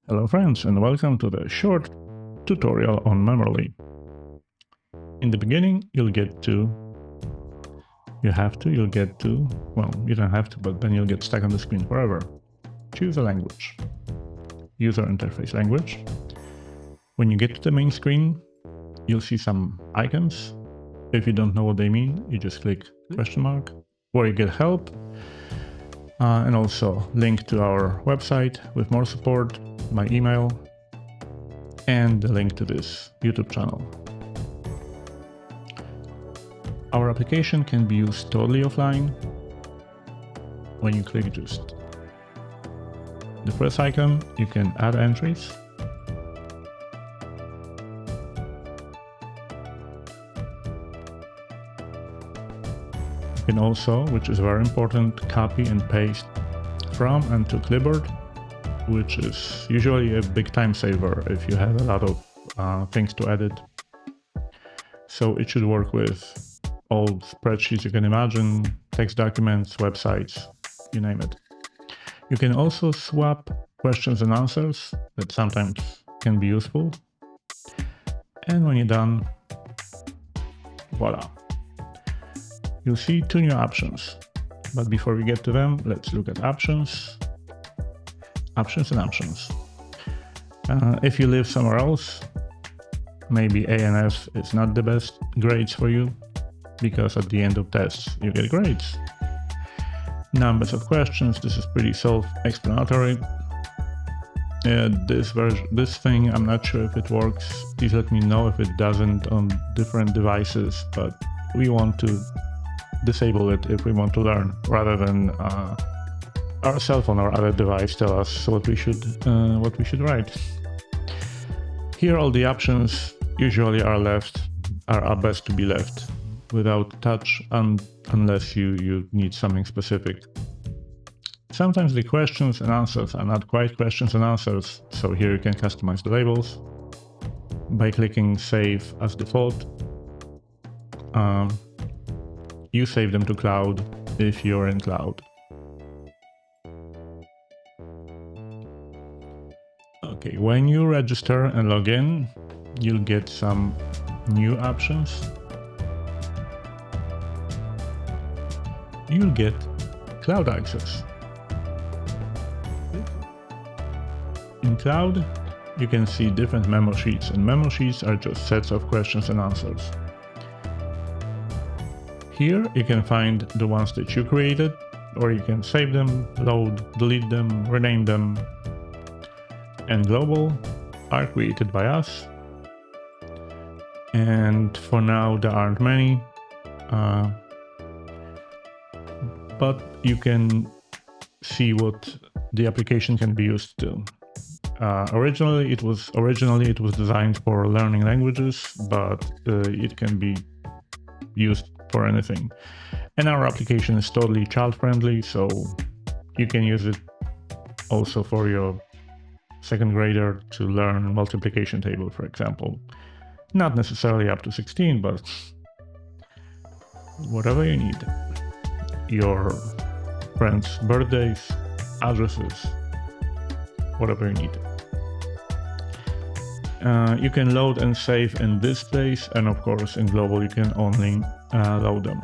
Hello friends, and welcome to the short tutorial on Memorly. In the beginning, you'll get to, well, you don't have to, but then you'll get stuck on the screen forever. Choose a language, user interface language. When you get to the main screen, you'll see some icons. If you don't know what they mean, you just click question mark, where you get help, and also link to our website with more support, my email, and the link to this YouTube channel. Our application can be used totally offline. When you click just the first icon, you can add entries. You can also, which is very important, copy and paste from and to clipboard, which is usually a big time saver if you have a lot of things to edit. So it should work with all spreadsheets you can imagine, text documents, websites, you name it. You can also swap questions and answers. That sometimes can be useful. And when you're done, voila. You'll see two new options. But before we get to them, let's look at options. Options and options. If you live somewhere else, maybe A and F is not the best grades for you, because at the end of tests you get grades. Numbers of questions, this is pretty self-explanatory. This thing, I'm not sure if it works. Please let me know if it doesn't on different devices, but we want to disable it if we want to learn, rather than our cell phone or other device tell us what we should write. Here all the options usually are best to be left without touch, unless you need something specific. Sometimes the questions and answers are not quite questions and answers, so here you can customize the labels by clicking Save as Default. You save them to cloud if you're in cloud. Okay, when you register and log in, you'll get some new options. You'll get cloud access. In cloud, you can see different memo sheets, and memo sheets are just sets of questions and answers. Here you can find the ones that you created, or you can save them, load, delete them, rename them. And global are created by us. And for now there aren't many, but you can see what the application can be used to. Originally it was designed for learning languages, but it can be used for anything. And our application is totally child-friendly, so you can use it also for your second grader to learn multiplication table, for example. Not necessarily up to 16, but whatever you need. Your friends' birthdays, addresses, whatever you need. You can load and save in this place, and of course in global you can only load them.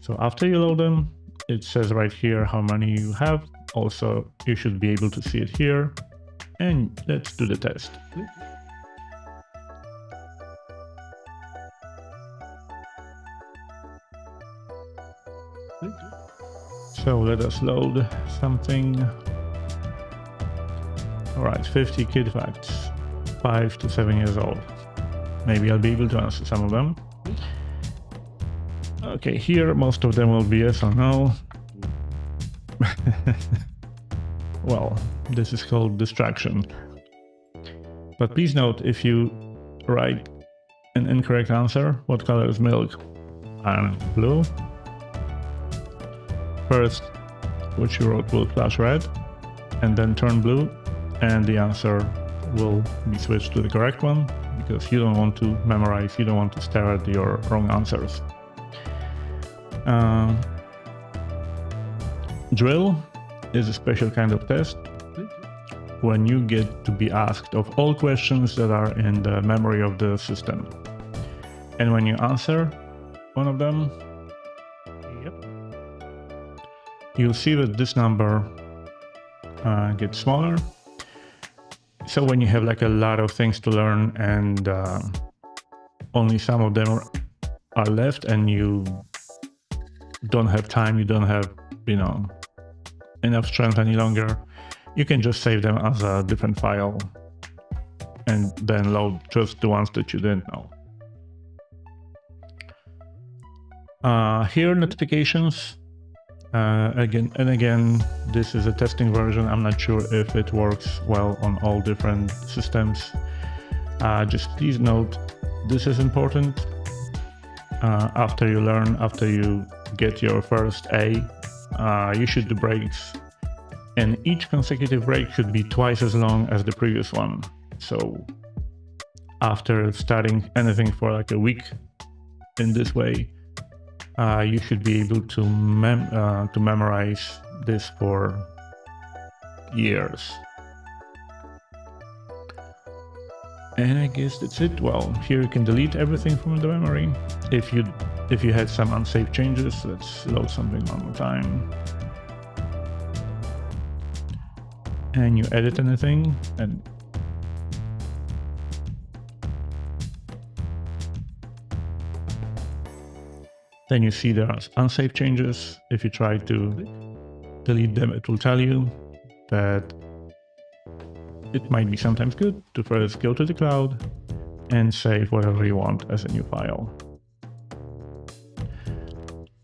So after you load them, it says right here how many you have. Also, you should be able to see it here. And let's do the test. So let us load something. All right, 50 kid facts, 5 to 7 years old. Maybe I'll be able to answer some of them. Okay, here most of them will be yes or no. Well, this is called distraction. But please note, if you write an incorrect answer, what color is milk? Blue. First, what you wrote will flash red, and then turn blue, and the answer will be switched to the correct one, because you don't want to memorize, you don't want to stare at your wrong answers. Drill is a special kind of test when you get to be asked of all questions that are in the memory of the system. And when you answer one of them, you'll see that this number gets smaller. So when you have like a lot of things to learn and only some of them are left and you don't have time, you don't have, enough strength any longer, you can just save them as a different file and then load just the ones that you didn't know. Here, notifications. Again, this is a testing version. I'm not sure if it works well on all different systems. Just please note, this is important. After you get your first A, you should do breaks. And each consecutive break should be twice as long as the previous one. So after studying anything for like a week in this way, you should be able to memorize this for years. And I guess that's it. Well, here you can delete everything from the memory. If you had some unsafe changes, let's load something one more time. And you edit anything, and then you see there are unsafe changes. If you try to delete them, it will tell you that it might be sometimes good to first go to the cloud and save whatever you want as a new file.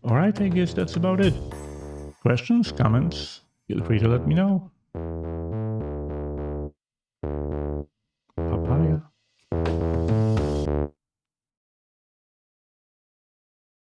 All right, I guess that's about it. Questions, comments, feel free to let me know.